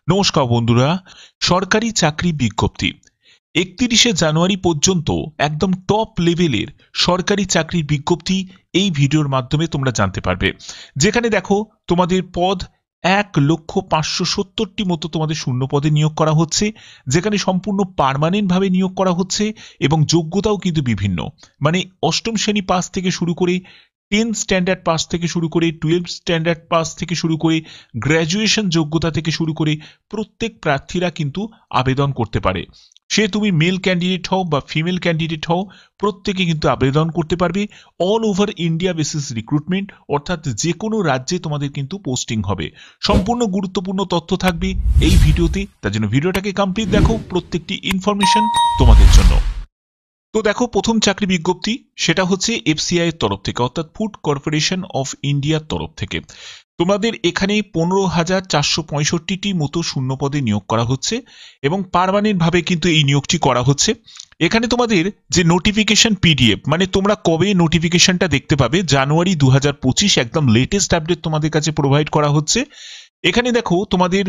নমস্কার বন্ধুরা। সরকারি চাকরি বিজ্ঞপ্তি 31শে জানুয়ারি পর্যন্ত একদম টপ লেভেলের সরকারি চাকরির বিজ্ঞপ্তি এই ভিডিওর মাধ্যমে তোমরা জানতে পারবে। যেখানে দেখো তোমাদের পদ 1,570,টি মতো তোমাদের শূন্য পদে নিয়োগ করা হচ্ছে, যেখানে সম্পূর্ণ পার্মানেন্ট ভাবে নিয়োগ করা হচ্ছে এবং যোগ্যতাও কিন্তু বিভিন্ন, মানে অষ্টম শ্রেণী পাস থেকে শুরু করে 10 স্ট্যান্ডার্ড পাস থেকে শুরু করে 12 স্ট্যান্ডার্ড পাস থেকে শুরু করে গ্র্যাজুয়েশন যোগ্যতা থেকে শুরু করে প্রত্যেক প্রার্থীরা কিন্তু আবেদন করতে পারে। সে তুমি মেল ক্যান্ডিডেট হও বা ফিমেল ক্যান্ডিডেট হও, প্রত্যেকে কিন্তু আবেদন করতে পারবে। All over India basis recruitment, অর্থাৎ যে কোনো রাজ্যে তোমাদের কিন্তু পোস্টিং হবে। সম্পূর্ণ গুরুত্বপূর্ণ তথ্য থাকবে এই ভিডিওতে, তার জন্য ভিডিওটাকে কমপ্লিট দেখো, প্রত্যেকটি ইনফরমেশন তোমাদের জন্য। তো দেখো, প্রথম চাকরি বিজ্ঞপ্তি সেটা হচ্ছে এফসিআই এর তরফ থেকে, অর্থাৎ ফুড কর্পোরেশন অফ ইন্ডিয়ার তরফ থেকে। তোমাদের এখানে 15,465টি মতো শূন্য পদে নিয়োগ করা হচ্ছে এবং পার্মানেন্ট ভাবে কিন্তু এই নিয়োগটি করা হচ্ছে। এখানে তোমাদের যে নোটিফিকেশন পিডিএফ, মানে তোমরা কবে নোটিফিকেশনটা দেখতে পাবে, জানুয়ারি 2025 একদম লেটেস্ট আপডেট তোমাদের কাছে প্রোভাইড করা হচ্ছে। এখানে দেখো তোমাদের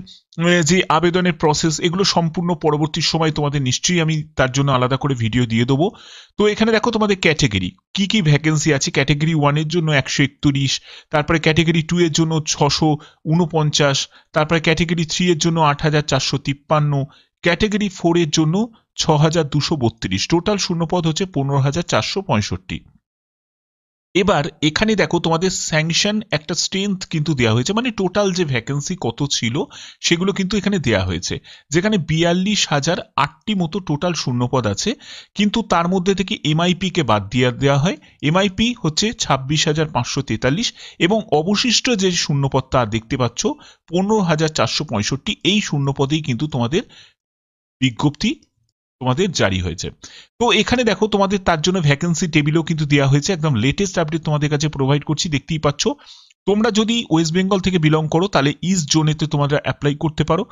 যে আবেদনের প্রসেস, এগুলো সম্পূর্ণ পরবর্তী সময় তোমাদের নিশ্চয়ই আমি তার জন্য আলাদা করে ভিডিও দিয়ে দেবো। তো এখানে দেখো তোমাদের ক্যাটেগরি কি কি ভ্যাকেন্সি আছে। ক্যাটেগরি 1 এর জন্য 131, তারপরে ক্যাটেগরি 2 এর জন্য 649, তারপরে ক্যাটেগরি 3 এর জন্য 8,453, ক্যাটেগরি 4 এর জন্য 6,232, টোটাল শূন্যপদ হচ্ছে 15,465। এবার এখানে দেখো তোমাদের স্যাংশন একটা স্ট্রেংথ কিন্তু দেওয়া হয়েছে, মানে টোটাল যে ভ্যাকেন্সি কত ছিল সেগুলো কিন্তু এখানে দেওয়া হয়েছে, যেখানে 42,008টি মতো টোটাল শূন্যপদ আছে। কিন্তু তার মধ্যে থেকে এমআইপি কে বাদ দিয়ে দেওয়া হয়। এমআইপি হচ্ছে 26,543 এবং অবশিষ্ট যে শূন্যপদটা দেখতে পাচ্ছ 15,465, এই শূন্যপদেই কিন্তু তোমাদের বিজ্ঞপ্তি তোমাদের জারি হয়েছে। তো এখানে দেখো তোমাদের তার জন্য ভ্যাকেন্সি টেবিলও কিন্তু দেওয়া হয়েছে, একদম লেটেস্ট আপডেট তোমাদের কাছে প্রোভাইড করছি, দেখতেই পাচ্ছ। তোমরা যদি ওয়েস্ট বেঙ্গল থেকে বিলং করো তাহলে ইস্ট জোনেতে তোমরা অ্যাপ্লাই করতে পারো।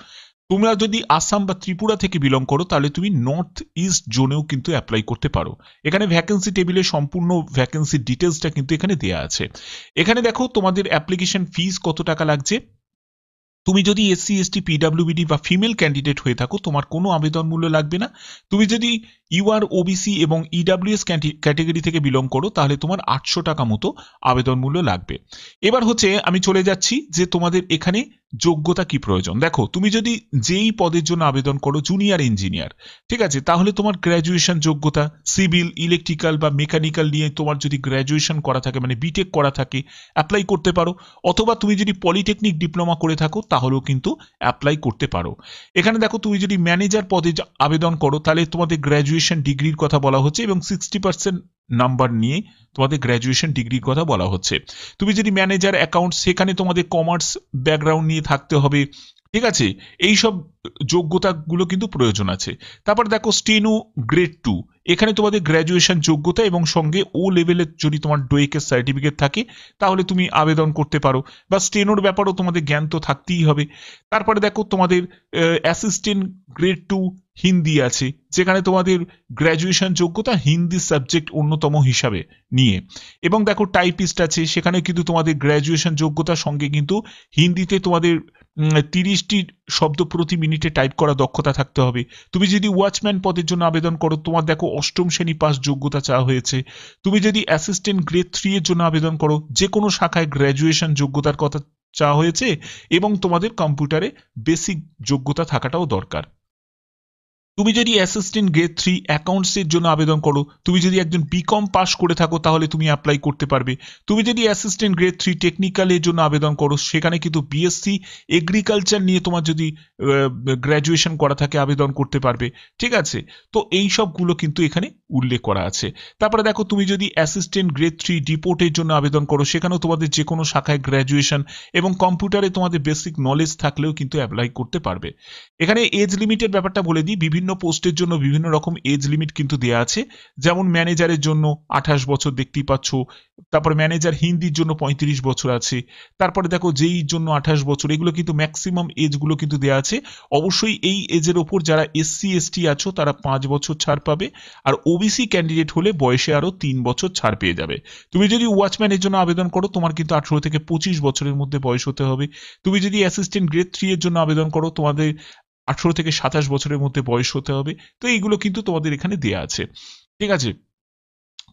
তোমরা যদি আসাম বা ত্রিপুরা থেকে বিলং করো তাহলে তুমি নর্থ ইস্ট জোনেও কিন্তু অ্যাপ্লাই করতে পারো। এখানে ভ্যাকেন্সি টেবিলে সম্পূর্ণ ভ্যাকেন্সি ডিটেলসটা কিন্তু এখানে দেওয়া আছে। এখানে দেখো তোমাদের অ্যাপ্লিকেশন ফিস কত টাকা লাগছে। তুমি যদি এসসি এসটি পিডাব্লিউবিডি বা ফিমেল ক্যান্ডিডেট হয়ে থাকো তোমার কোনো আবেদন মূল্য লাগবে না। তুমি যদি ইউআর ওবিসি এবং ইডাব্লিউএস ক্যাটেগরি থেকে বিলং করো তাহলে তোমার 800 টাকা মতো আবেদন মূল্য লাগবে। এবার হচ্ছে আমি চলে যাচ্ছি যে তোমাদের এখানে যোগ্যতা কি প্রয়োজন। দেখো, তুমি যদি যেই পদের জন্য আবেদন করো জুনিয়র ইঞ্জিনিয়ার, ঠিক আছে, তাহলে তোমার গ্র্যাজুয়েশন যোগ্যতা সিভিল, ইলেকট্রিক্যাল বা মেকানিক্যাল নিয়ে তোমার যদি গ্র্যাজুয়েশন করা থাকে, মানে বিটেক করা থাকে, অ্যাপ্লাই করতে পারো। অথবা তুমি যদি পলিটেকনিক ডিপ্লোমা করে থাকো তাহলেও কিন্তু অ্যাপ্লাই করতে পারো। এখানে দেখো তুমি যদি ম্যানেজার পদে আবেদন করো তাহলে তোমাদের গ্র্যাজুয়েশন ডিগ্রির কথা বলা হচ্ছে এবং 60% নাম্বার নিয়ে তোমাদের গ্র্যাজুয়েশন ডিগ্রির কথা বলা হচ্ছে। তুমি যদি ম্যানেজার অ্যাকাউন্ট, সেখানে তোমাদের কমার্স ব্যাকগ্রাউন্ড নিয়ে থাকতে হবে, ঠিক আছে। এইসব যোগ্যতাগুলো কিন্তু প্রয়োজন আছে। তারপর দেখো স্টেনো গ্রেড 2, এখানে তোমাদের গ্র্যাজুয়েশন যোগ্যতা এবং সঙ্গে ও লেভেলের যদি তোমার ডোয়েকের সার্টিফিকেট থাকে তাহলে তুমি আবেদন করতে পারো, বা স্টেনোর ব্যাপারেও তোমাদের জ্ঞান তো থাকতেই হবে। তারপরে দেখো তোমাদের অ্যাসিস্ট্যান্ট গ্রেড 2 হিন্দি আছে, যেখানে তোমাদের গ্র্যাজুয়েশন যোগ্যতা হিন্দি সাবজেক্ট অন্যতম হিসাবে নিয়ে। এবং দেখো টাইপিস্ট আছে, সেখানে কিন্তু তোমাদের গ্র্যাজুয়েশন যোগ্যতার সঙ্গে কিন্তু হিন্দিতে তোমাদের 30টি শব্দ প্রতি মিনিটে টাইপ করা দক্ষতা থাকতে হবে। তুমি যদি ওয়াচম্যান পদের জন্য আবেদন করো তোমার দেখো অষ্টম শ্রেণী পাস যোগ্যতা চাওয়া হয়েছে। তুমি যদি অ্যাসিস্ট্যান্ট গ্রেড 3 এর জন্য আবেদন করো যে কোনো শাখায় গ্র্যাজুয়েশন যোগ্যতার কথা চাওয়া হয়েছে এবং তোমাদের কম্পিউটারে বেসিক যোগ্যতা থাকাটাও দরকার। তুমি যদি অ্যাসিস্ট্যান্ট গ্রেড 3 অ্যাকাউন্টসের জন্য আবেদন করো, তুমি যদি একজন বিকম পাস করে থাকো তাহলে তুমি অ্যাপ্লাই করতে পারবে। তুমি যদি অ্যাসিস্ট্যান্ট গ্রেড 3 টেকনিক্যালের জন্য আবেদন করো, সেখানে কিন্তু বিএসসি এগ্রিকালচার নিয়ে তোমার যদি গ্র্যাজুয়েশন করা থাকে আবেদন করতে পারবে, ঠিক আছে। তো এই সবগুলো কিন্তু এখানে উল্লেখ করা আছে। তারপরে দেখো তুমি যদি অ্যাসিস্ট্যান্ট গ্রেড 3 ডিপোর্টের জন্য আবেদন করো, সেখানেও তোমাদের যে কোনো শাখায় গ্র্যাজুয়েশন এবং কম্পিউটারে তোমাদের বেসিক নলেজ থাকলেও কিন্তু অ্যাপ্লাই করতে পারবে। এখানে এজ লিমিটের ব্যাপারটা বলে দিই, বিভিন্ন বিভিন্ন পোস্টের জন্য বিভিন্ন রকম এজ লিমিট কিন্তু দেওয়া আছে, যেমন ম্যানেজারের জন্য 28 বছর দেখতেই পাচ্ছ, তারপরে ম্যানেজার হিন্দির জন্য 35 বছর আছে, তারপরে দেখো জেইর জন্য 28 বছর, এগুলো কিন্তু ম্যাক্সিমাম এজগুলো কিন্তু দেওয়া আছে। অবশ্যই এই এজের ওপর যারা SC ST আছো তারা 5 বছর ছাড় পাবে, আর ওবিসি ক্যান্ডিডেট হলে বয়সে আরো 3 বছর ছাড় পেয়ে যাবে। তুমি যদি ওয়াচম্যানের জন্য আবেদন করো তোমার কিন্তু 18 থেকে 25 বছরের মধ্যে বয়স হতে হবে। তুমি যদি অ্যাসিস্ট্যান্ট গ্রেড 3 এর জন্য আবেদন করো তোমাদের 18 থেকে 27 বছরের মধ্যে বয়স হতে হবে। তো এইগুলো কিন্তু তোমাদের এখানে দেয়া আছে, ঠিক আছে।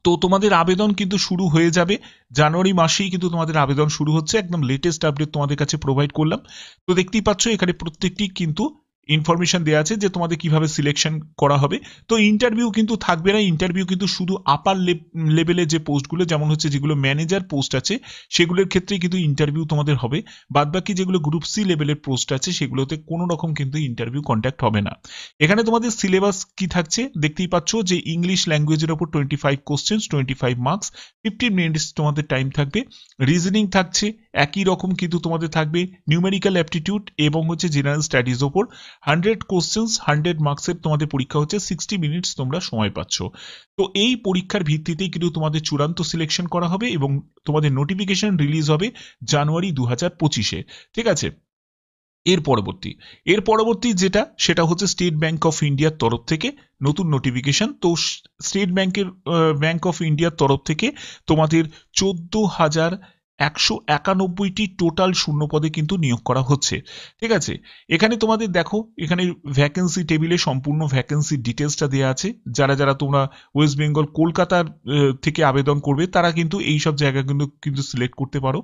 তো তোমাদের আবেদন কিন্তু শুরু হয়ে যাবে জানুয়ারি মাসেই, কিন্তু তোমাদের আবেদন শুরু হচ্ছে, একদম লেটেস্ট আপডেট তোমাদের কাছে প্রোভাইড করলাম। তো দেখতেই পাচ্ছ এখানে প্রত্যেকটি কিন্তু ইনফরমেশন দেওয়া আছে যে তোমাদের কিভাবে সিলেকশন করা হবে। তো ইন্টারভিউ কিন্তু থাকবে না, ইন্টারভিউ কিন্তু শুধু আপার লেভেলে যে পোস্টগুলো, যেমন হচ্ছে যেগুলো ম্যানেজার পোস্ট আছে সেগুলোর ক্ষেত্রেই কিন্তু ইন্টারভিউ তোমাদের হবে। বাদবাকি যেগুলো গ্রুপ সি লেভেলের পোস্ট আছে সেগুলোতে কোনো রকম কিন্তু ইন্টারভিউ কন্ট্যাক্ট হবে না। এখানে তোমাদের সিলেবাস কি থাকছে দেখতেই পাচ্ছ, যে ইংলিশ ল্যাঙ্গুয়েজের ওপর 25 কোশ্চেন্স, 25 মার্কস, 15 মিনিটস তোমাদের টাইম থাকবে। রিজনিং থাকছে একই রকম, কিন্তু তোমাদের থাকবে নিউমেরিক্যাল অ্যাপটিটিউড এবং হচ্ছে জেনারেল স্টাডিজ ওপর 100 কোশ্চেন্স, 100 মার্কসের তোমাদের পরীক্ষা হচ্ছে, 60 মিনিটস তোমরা সময় পাচ্ছ। তো এই পরীক্ষার ভিত্তিতেই কিন্তু তোমাদের চূড়ান্ত সিলেকশন করা হবে এবং তোমাদের নোটিফিকেশন রিলিজ হবে জানুয়ারি 2025-এ, ঠিক আছে। এর পরবর্তী যেটা সেটা হচ্ছে স্টেট ব্যাংক অফ ইন্ডিয়ার তরফ থেকে নতুন নোটিফিকেশন। তো স্টেট ব্যাংক অফ ইন্ডিয়ার তরফ থেকে তোমাদের 14,191টি টোটাল শূন্য পদে কিন্তু নিয়োগ করা হচ্ছে, ঠিক আছে। এখানে তোমাদের দেখো, এখানে ভ্যাকেন্সি টেবিলে সম্পূর্ণ ভ্যাকেন্সি ডিটেলসটা দেওয়া আছে। যারা যারা তোমরা ওয়েস্ট বেঙ্গল কলকাতার থেকে আবেদন করবে তারা কিন্তু এই সব জায়গা কিন্তু সিলেক্ট করতে পারো।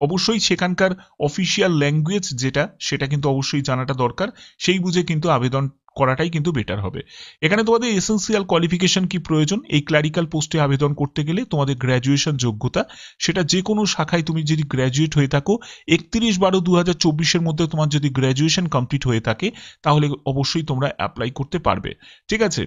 অবশ্যই সেখানকার অফিসিয়াল ল্যাঙ্গুয়েজ যেটা সেটা কিন্তু অবশ্যই জানাটা দরকার, সেই বুঝে কিন্তু আবেদন করাটাই কিন্তু বেটার হবে। এখানে তোমাদের এসেন্সিয়াল কোয়ালিফিকেশন কি প্রয়োজন, এই ক্লারিক্যাল পোস্টে আবেদন করতে গেলে তোমাদের গ্র্যাজুয়েশন যোগ্যতা, সেটা যে কোনো শাখায় তুমি যদি গ্র্যাজুয়েট হয়ে থাকো, 31/12/2024-এর মধ্যে তোমার যদি গ্র্যাজুয়েশন কমপ্লিট হয়ে থাকে তাহলে অবশ্যই তোমরা অ্যাপ্লাই করতে পারবে, ঠিক আছে।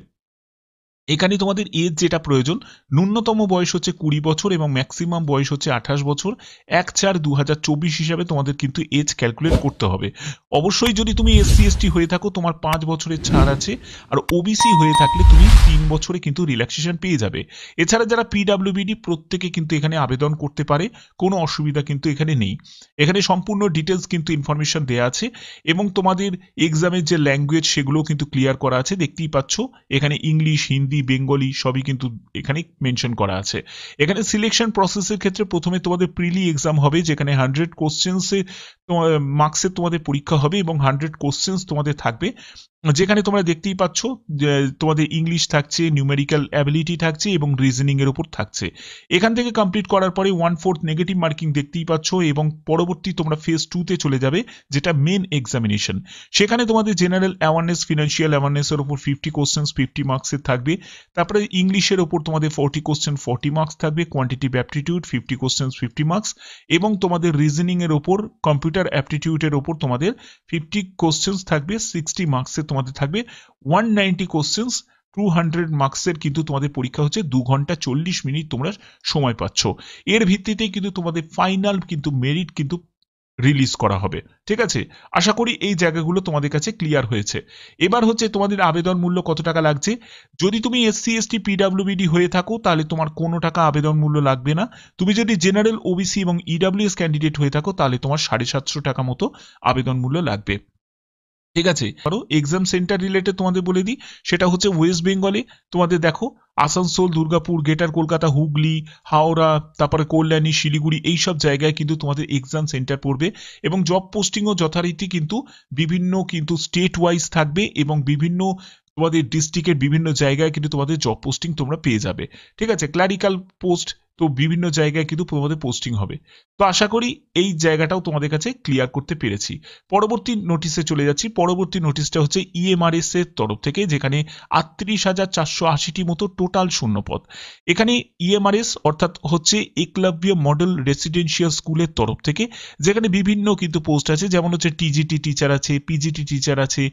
এখানে তোমাদের এজ যেটা প্রয়োজন, ন্যূনতম বয়স হচ্ছে 20 বছর এবং ম্যাক্সিমাম বয়স হচ্ছে 28 বছর। 1/4/2024 হিসাবে তোমাদের কিন্তু এজ ক্যালকুলেট করতে হবে। অবশ্যই যদি তুমি SC ST হয়ে থাকো তোমার 5 বছরের ছাড় আছে, আর ওবিসি হয়ে থাকলে তুমি 3 বছরে কিন্তু রিল্যাক্সেশন পেয়ে যাবে। এছাড়া যারা PWBD প্রত্যেকে কিন্তু এখানে আবেদন করতে পারে, কোনো অসুবিধা কিন্তু এখানে নেই। এখানে সম্পূর্ণ ডিটেলস কিন্তু ইনফরমেশন দেওয়া আছে এবং তোমাদের এক্সামের যে ল্যাঙ্গুয়েজ সেগুলোও কিন্তু ক্লিয়ার করা আছে। দেখতেই পাচ্ছ এখানে ইংলিশ, হিন্দি, বেঙ্গলি সবই কিন্তু এখানে মেনশন করা আছে। এখানে সিলেকশন প্রসেসের ক্ষেত্রে প্রথমে তোমাদের প্রিলি এক্সাম হবে, যেখানে 100 কোশ্চেন্সে মার্কসের তোমাদের পরীক্ষা হবে এবং 100 কোশ্চেন্স তোমাদের থাকবে, যেখানে তোমরা দেখতেই পাচ্ছ যে তোমাদের ইংলিশ থাকছে, নিউমেরিক্যাল অ্যাবিলিটি থাকছে এবং রিজনিং এর উপর থাকছে। এখান থেকে কমপ্লিট করার পরে 1/4 নেগেটিভ মার্কিং দেখতেই পাচ্ছ এবং পরবর্তী তোমরা ফেজ 2-তে চলে যাবে, যেটা মেন এক্সামিনেশন। সেখানে তোমাদের জেনারেল অ্যাওয়ারনেস, ফিনান্সিয়াল অ্যাওয়ারনেসের উপর 50 কোশ্চেন্স 50 মার্কসের থাকবে। তারপরে ইংলিশের উপর তোমাদের 40 কোশ্চেন 40 মার্কস থাকবে, কোয়ান্টিটিভ অ্যাপটিটিউড 50 কোশ্চেন্স 50 মার্কস, এবং তোমাদের রিজনিং এর উপর, কম্পিউটার অ্যাপটিটিউডের উপর তোমাদের 50 কোশ্চেন্স থাকবে, 60 মার্কসের তোমাদের থাকবে। 190 কোশ্চেন্স 200 মার্কসের কিন্তু তোমাদের পরীক্ষা হচ্ছে, 2 ঘন্টা 40 মিনিট তোমরা সময় পাচ্ছ। এর ভিত্তিতেই কিন্তু তোমাদের ফাইনাল কিন্তু মেরিট কিন্তু রিলিজ করা হবে, ঠিক আছে। আশা করি এই জায়গাগুলো তোমাদের কাছে ক্লিয়ার হয়েছে। এবার হচ্ছে তোমাদের আবেদন মূল্য কত টাকা লাগছে। যদি তুমি SC ST PWBD হয়ে থাকো তাহলে তোমার কোনো টাকা আবেদন মূল্য লাগবে না। তুমি যদি জেনারেল, OBC এবং EWS ক্যান্ডিডেট হয়ে থাকো তাহলে তোমার 750 টাকা মতো আবেদন মূল্য লাগবে, ঠিক আছে। আরো এক্সাম সেন্টার রিলেটেড তোমাদের বলে দিই, সেটা হচ্ছে ওয়েস্ট বেঙ্গলে তোমাদের দেখো আসানসোল, দুর্গাপুর, গ্রেটার কলকাতা, হুগলি, হাওড়া, তারপরে কল্যাণী, শিলিগুড়ি, এইসব জায়গায় কিন্তু তোমাদের এক্সাম সেন্টার পড়বে এবং জব পোস্টিংও যথারীতি কিন্তু বিভিন্ন কিন্তু স্টেট ওয়াইজ থাকবে এবং বিভিন্ন তোমাদের ডিস্ট্রিক্টের বিভিন্ন জায়গায় কিন্তু তোমাদের জব পোস্টিং তোমরা পেয়ে যাবে, ঠিক আছে। ক্লারিক্যাল পোস্ট তো বিভিন্ন জায়গায় কিন্তু তোমাদের পোস্টিং হবে। তো আশা করি এই জায়গাটাও তোমাদের কাছে ক্লিয়ার করতে পেরেছি। পরবর্তী নোটিশে চলে যাচ্ছি। পরবর্তী নোটিশটা হচ্ছে EMRS এর তরফ থেকে, যেখানে 38,480টি মতো টোটাল শূন্যপদ। এখানে EMRS অর্থাৎ হচ্ছে একলব্য মডেল রেসিডেন্সিয়াল স্কুলের তরফ থেকে, যেখানে বিভিন্ন কিন্তু পোস্ট আছে, যেমন হচ্ছে TGT টিচার আছে, PGT টিচার আছে,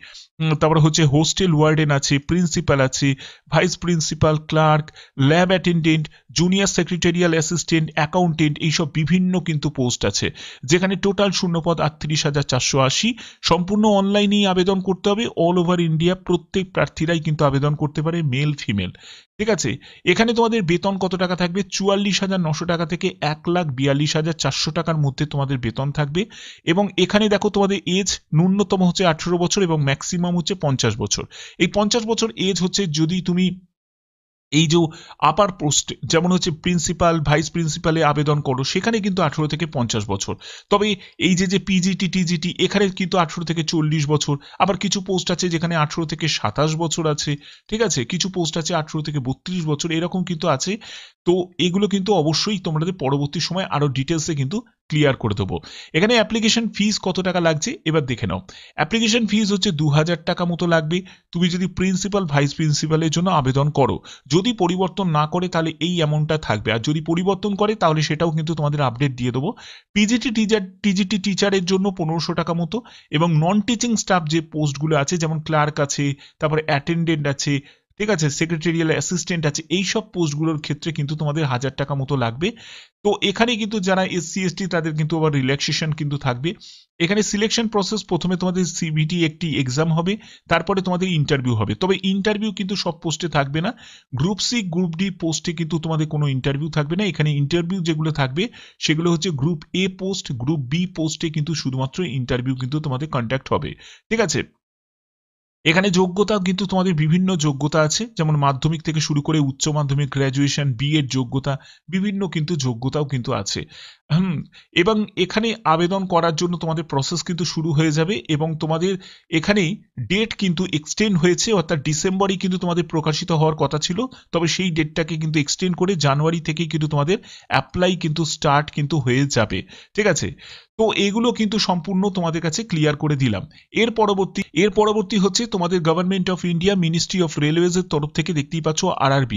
তারপরে হচ্ছে হোস্টেল ওয়ার্ডেন আছে, প্রিন্সিপাল আছে, vice principal, clerk, lab attendant, junior secretary, secretarial assistant, accountant, এইসব বিভিন্ন কিন্তু পোস্ট আছে, যেখানে টোটাল শূন্যপদ 38,480। সম্পূর্ণ অনলাইনেই আবেদন করতে হবে। অল ওভার ইন্ডিয়া প্রত্যেক প্রার্থীরাই কিন্তু আবেদন করতে পারে, মেল ফিমেল। ঠিক আছে, এখানে তোমাদের বেতন কত টাকা থাকবে? 44,900 টাকা থেকে 1,42,400 টাকার মধ্যে তোমাদের বেতন থাকবে। এবং এখানে দেখো তোমাদের এজ ন্যূনতম হচ্ছে 18 বছর এবং ম্যাক্সিমাম হচ্ছে 50 বছর। এই 50 বছর এজ হচ্ছে যদি তুমি এই যে আপার পোস্ট যেমন হচ্ছে প্রিন্সিপাল, ভাইস প্রিন্সিপালে আবেদন করো, সেখানে কিন্তু 18 থেকে 50 বছর। তবে এই যে পিজিটি, টিজিটি, এখানে কিন্তু 18 থেকে 40 বছর। আবার কিছু পোস্ট আছে যেখানে 18 থেকে 27 বছর আছে। ঠিক আছে, কিছু পোস্ট আছে 18 থেকে 32 বছর, এরকম কিন্তু আছে। তো এগুলো কিন্তু অবশ্যই তোমাদের পরবর্তী সময় আরো ডিটেলসে কিন্তু ক্লিয়ার করে দেবো। এখানে অ্যাপ্লিকেশন ফিস কত টাকা লাগছে এবার দেখে নাও। অ্যাপ্লিকেশন ফিস হচ্ছে 2000 টাকা মতো লাগবে তুমি যদি প্রিন্সিপাল, ভাইস প্রিন্সিপালের জন্য আবেদন করো। যদি পরিবর্তন না করে তাহলে এই অ্যামাউন্টটা থাকবে, আর যদি পরিবর্তন করে তাহলে সেটাও কিন্তু তোমাদের আপডেট দিয়ে দেবো। টিজিটি টিচারের জন্য 1500 টাকা মতো, এবং নন টিচিং স্টাফ যে পোস্টগুলো আছে যেমন ক্লার্ক আছে, তারপরে অ্যাটেন্ডেন্ট আছে, ঠিক আছে, সেক্রেটারিয়াল অ্যাসিস্ট্যান্ট আছে, এই সব পোস্টগুলোর ক্ষেত্রে কিন্তু তোমাদের 1000 টাকা মতো লাগবে। তো এখানে কিন্তু যারা SC ST তাদের কিন্তু আবার রিল্যাক্সেশন কিন্তু থাকবে। এখানে সিলেকশন প্রসেস, প্রথমে তোমাদের CBT একটি এক্সাম হবে, তারপরে তোমাদের ইন্টারভিউ হবে। তবে ইন্টারভিউ কিন্তু সব পোস্টে থাকবে না। গ্রুপ সি, গ্রুপ ডি পোস্টে কিন্তু তোমাদের কোনো ইন্টারভিউ থাকবে না। এখানে ইন্টারভিউ যেগুলো থাকবে সেগুলো হচ্ছে group A post, group B পোস্টে কিন্তু শুধুমাত্র ইন্টারভিউ কিন্তু তোমাদের কন্ডাক্ট হবে। ঠিক আছে, এখানে যোগ্যতা কিন্তু তোমাদের বিভিন্ন যোগ্যতা আছে, যেমন মাধ্যমিক থেকে শুরু করে উচ্চ মাধ্যমিক, গ্র্যাজুয়েশন, বিএড যোগ্যতা, বিভিন্ন কিন্তু যোগ্যতাও কিন্তু আছে। এবং এখানে আবেদন করার জন্য তোমাদের প্রসেস কিন্তু শুরু হয়ে যাবে, এবং তোমাদের এখানে ডেট কিন্তু এক্সটেন্ড হয়েছে, অর্থাৎ ডিসেম্বরই কিন্তু তোমাদের প্রকাশিত হওয়ার কথা ছিল, তবে সেই ডেটটাকে কিন্তু এক্সটেন্ড করে জানুয়ারি থেকেই কিন্তু তোমাদের অ্যাপ্লাই কিন্তু স্টার্ট কিন্তু হয়ে যাবে। ঠিক আছে, তো এগুলো কিন্তু সম্পূর্ণ তোমাদের কাছে ক্লিয়ার করে দিলাম। এর পরবর্তী হচ্ছে তোমাদের government of India, ministry of railways এর তরফ থেকে দেখতেই পাচ্ছ RRB,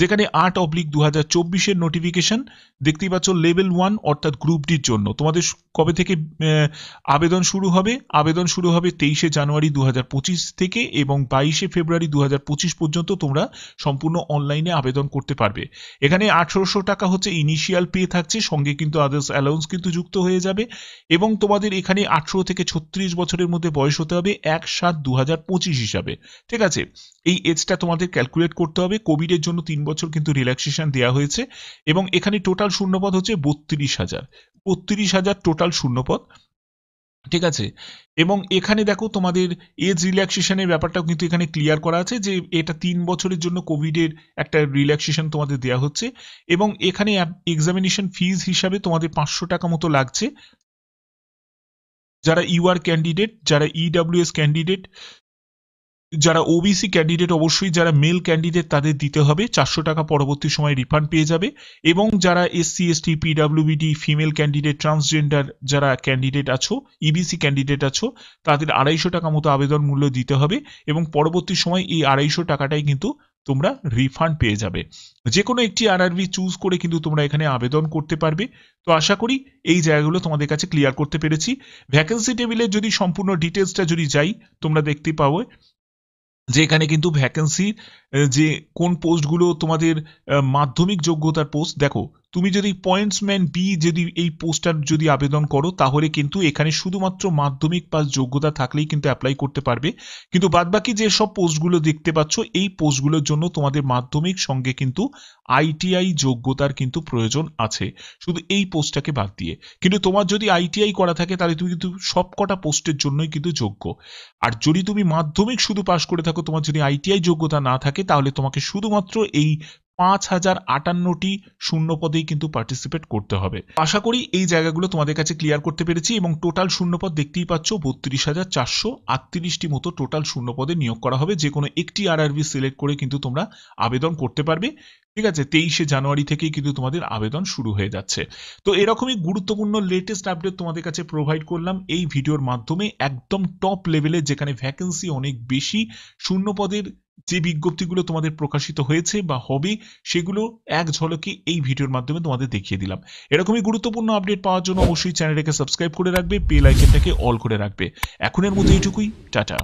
যেখানে 8/2024 নোটিফিকেশন দেখতেই পাচ্ছ লেভেল 1 অর্থাৎ গ্রুপ ডির জন্য। তোমাদের কবে থেকে আবেদন শুরু হবে? আবেদন শুরু হবে 23শে জানুয়ারি 2025 থেকে, এবং 22শে ফেব্রুয়ারি 2025 পর্যন্ত তোমরা সম্পূর্ণ অনলাইনে আবেদন করতে পারবে। এখানে 1800 টাকা হচ্ছে ইনিশিয়াল পে থাকছে, সঙ্গে কিন্তু আদার্স অ্যালাউন্স কিন্তু যুক্ত হয়ে যাবে। এবং তোমাদের এখানে 18 থেকে 36 বছরের মধ্যে বয়স হতে হবে 1/7/2025 হিসাবে। ঠিক আছে, এই এজটা তোমাদের ক্যালকুলেট করতে হবে। কোভিডের জন্য 3 বছর কিন্তু রিল্যাক্সেশন দেওয়া হয়েছে। এবং এখানে টোটাল শূন্যপদ হচ্ছে 32,000 টোটাল শূন্যপদ। ঠিক আছে, এবং এখানে দেখো তোমাদের এজ রিল্যাক্সেশনের ব্যাপারটাও কিন্তু এখানে ক্লিয়ার করা আছে, যে এটা 3 বছরের জন্য কোভিডের একটা রিল্যাক্সেশন তোমাদের দেওয়া হচ্ছে। এবং এখানে এক্সামিনেশন ফিজ হিসাবে তোমাদের 500 টাকা মতো লাগছে। যারা UR ক্যান্ডিডেট, যারা EWS ক্যান্ডিডেট, যারা OBC ক্যান্ডিডেট, অবশ্যই যারা মেল ক্যান্ডিডেট তাদের দিতে হবে 400 টাকা, পরবর্তী সময় রিফান্ড পেয়ে যাবে। এবং যারা SC ST, PWD, female candidate, transgender যারা ক্যান্ডিডেট আছো, EBC ক্যান্ডিডেট আছো, তাদের 250 টাকা মতো আবেদন মূল্য দিতে হবে, এবং পরবর্তী সময় এই 250 টাকাটাই কিন্তু তোমরা রিফান্ড পেয়ে যাবে। যে কোনো একটি RRB চুজ করে কিন্তু তোমরা এখানে আবেদন করতে পারবে। তো আশা করি এই জায়গাগুলো তোমাদের কাছে ক্লিয়ার করতে পেরেছি। ভ্যাকেন্সি টেবিলে যদি সম্পূর্ণ ডিটেলসটা যদি যাই, তোমরা দেখতে পাবো যে এখানে কিন্তু ভ্যাকেন্সি, যে কোন পোস্টগুলো তোমাদের মাধ্যমিক যোগ্যতার পোস্ট। দেখো, তুমি যদি পয়েন্টসম্যান বি যদি এই পোস্টটার যদি আবেদন করো, তাহলে কিন্তু এখানে শুধুমাত্র মাধ্যমিক পাস যোগ্যতা থাকলেই কিন্তু অ্যাপ্লাই করতে পারবে। কিন্তু বাদবাকি যে সব পোস্টগুলো দেখতে পাচ্ছ, এই পোস্টগুলোর জন্য তোমাদের মাধ্যমিক সঙ্গে কিন্তু ITI যোগ্যতার কিন্তু প্রয়োজন আছে, শুধু এই পোস্টটাকে বাদ দিয়ে। কিন্তু তোমার যদি ITI করা থাকে তাহলে তুমি কিন্তু সবকটা পোস্টের জন্যই কিন্তু যোগ্য। আর যদি তুমি মাধ্যমিক শুধু পাস করে থাকো, তোমার যদি ITI যোগ্যতা না থাকে, তাহলে তোমাকে শুধুমাত্র এই 5058টি শূন্য পদেই কিন্তু পার্টিসিপেট করতে হবে। আশা করি এই জায়গাগুলো তোমাদের কাছে ক্লিয়ার করতে পেরেছি। এবং টোটাল শূন্যপদ দেখতেই পাচ্ছ 32,438টি মতো টোটাল শূন্যপদে নিয়োগ করা হবে। যে কোনো একটি RRB সিলেক্ট করে কিন্তু তোমরা আবেদন করতে পারবে। ঠিক আছে, 23শে জানুয়ারি থেকেই কিন্তু তোমাদের আবেদন শুরু হয়ে যাচ্ছে। তো এরকমই গুরুত্বপূর্ণ লেটেস্ট আপডেট তোমাদের কাছে প্রোভাইড করলাম এই ভিডিওর মাধ্যমে, একদম টপ লেভেলে, যেখানে ভ্যাকেন্সি অনেক বেশি, শূন্যপদের যে বিজ্ঞপ্তিগুলো তোমাদের প্রকাশিত হয়েছে বা হবে, সেগুলো এক ঝলকে এই ভিডিওর মাধ্যমে তোমাদের দেখিয়ে দিলাম। এরকমই গুরুত্বপূর্ণ আপডেট পাওয়ার জন্য অবশ্যই চ্যানেলটাকে সাবস্ক্রাইব করে রাখবে, বেল আইকনটাকে অল করে রাখবে। এখনের মতো এইটুকুই, টাটা।